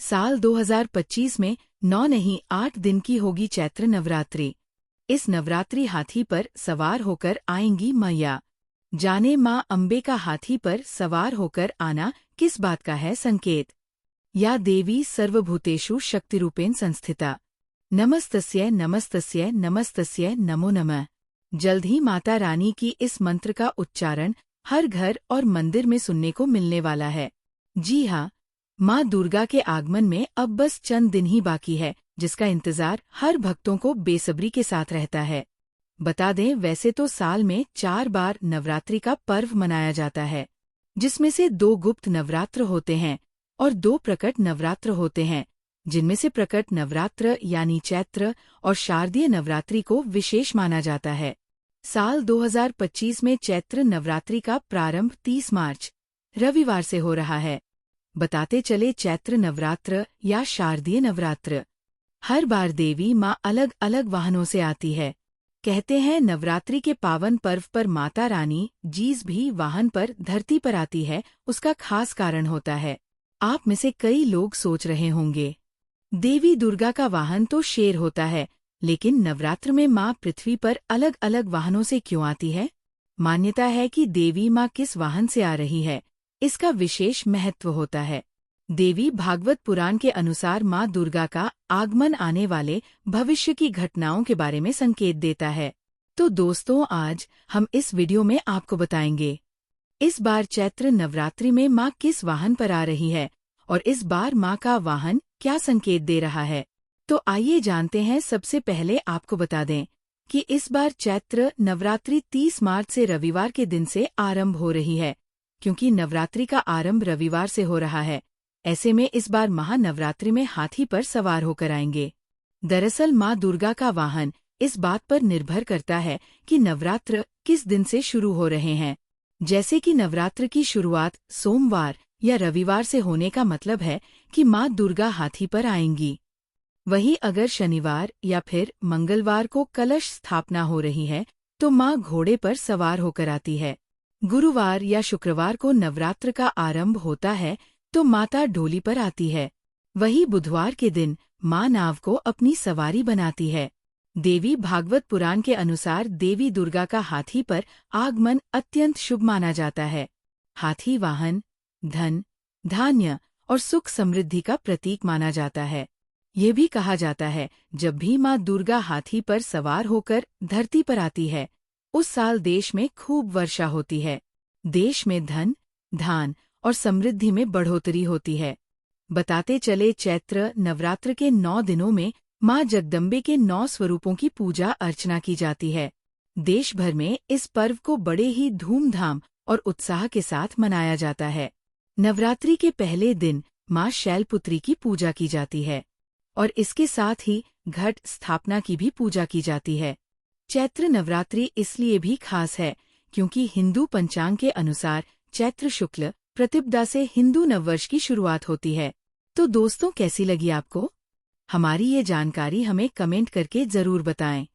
साल 2025 में 9 नहीं 8 दिन की होगी चैत्र नवरात्रि। इस नवरात्रि हाथी पर सवार होकर आएंगी मैया। जाने माँ अम्बे का हाथी पर सवार होकर आना किस बात का है संकेत। या देवी सर्वभूतेषु शक्तिरूपेण संस्थिता। नमस्तस्यै नमस्तस्यै नमस्तस्यै नमो नमः। जल्द ही माता रानी की इस मंत्र का उच्चारण हर घर और मंदिर में सुनने को मिलने वाला है। जी हाँ, माँ दुर्गा के आगमन में अब बस चंद दिन ही बाकी है, जिसका इंतजार हर भक्तों को बेसब्री के साथ रहता है। बता दें, वैसे तो साल में 4 बार नवरात्रि का पर्व मनाया जाता है, जिसमें से 2 गुप्त नवरात्र होते हैं और 2 प्रकट नवरात्र होते हैं, जिनमें से प्रकट नवरात्र यानी चैत्र और शारदीय नवरात्रि को विशेष माना जाता है। साल 2025 में चैत्र नवरात्रि का प्रारंभ 30 मार्च रविवार से हो रहा है। बताते चले, चैत्र नवरात्र या शारदीय नवरात्र हर बार देवी माँ अलग अलग वाहनों से आती है। कहते हैं नवरात्रि के पावन पर्व पर माता रानी जिस भी वाहन पर धरती पर आती है, उसका खास कारण होता है। आप में से कई लोग सोच रहे होंगे, देवी दुर्गा का वाहन तो शेर होता है, लेकिन नवरात्र में माँ पृथ्वी पर अलग अलग वाहनों से क्यों आती है। मान्यता है कि देवी माँ किस वाहन से आ रही है, इसका विशेष महत्व होता है। देवी भागवत पुराण के अनुसार माँ दुर्गा का आगमन आने वाले भविष्य की घटनाओं के बारे में संकेत देता है। तो दोस्तों, आज हम इस वीडियो में आपको बताएंगे इस बार चैत्र नवरात्रि में माँ किस वाहन पर आ रही है और इस बार माँ का वाहन क्या संकेत दे रहा है। तो आइए जानते हैं। सबसे पहले आपको बता दें कि इस बार चैत्र नवरात्रि 30 मार्च से रविवार के दिन से आरंभ हो रही है। क्योंकि नवरात्रि का आरंभ रविवार से हो रहा है, ऐसे में इस बार महानवरात्रि में हाथी पर सवार होकर आएंगे। दरअसल माँ दुर्गा का वाहन इस बात पर निर्भर करता है कि नवरात्र किस दिन से शुरू हो रहे हैं। जैसे कि नवरात्र की शुरुआत सोमवार या रविवार से होने का मतलब है कि माँ दुर्गा हाथी पर आएंगी। वहीं अगर शनिवार या फिर मंगलवार को कलश स्थापना हो रही है, तो माँ घोड़े पर सवार होकर आती है। गुरुवार या शुक्रवार को नवरात्र का आरंभ होता है, तो माता डोली पर आती है। वही बुधवार के दिन माँ नाव को अपनी सवारी बनाती है। देवी भागवत पुराण के अनुसार देवी दुर्गा का हाथी पर आगमन अत्यंत शुभ माना जाता है। हाथी वाहन धन, धान्य और सुख समृद्धि का प्रतीक माना जाता है। ये भी कहा जाता है, जब भी माँ दुर्गा हाथी पर सवार होकर धरती पर आती है, उस साल देश में खूब वर्षा होती है। देश में धन, धान और समृद्धि में बढ़ोतरी होती है। बताते चले, चैत्र नवरात्र के 9 दिनों में माँ जगदम्बे के 9 स्वरूपों की पूजा अर्चना की जाती है। देश भर में इस पर्व को बड़े ही धूमधाम और उत्साह के साथ मनाया जाता है। नवरात्रि के पहले दिन माँ शैलपुत्री की पूजा की जाती है और इसके साथ ही घट स्थापना की भी पूजा की जाती है। चैत्र नवरात्रि इसलिए भी खास है क्योंकि हिंदू पंचांग के अनुसार चैत्र शुक्ल प्रतिपदा से हिंदू नववर्ष की शुरुआत होती है। तो दोस्तों, कैसी लगी आपको हमारी ये जानकारी? हमें कमेंट करके जरूर बताएं।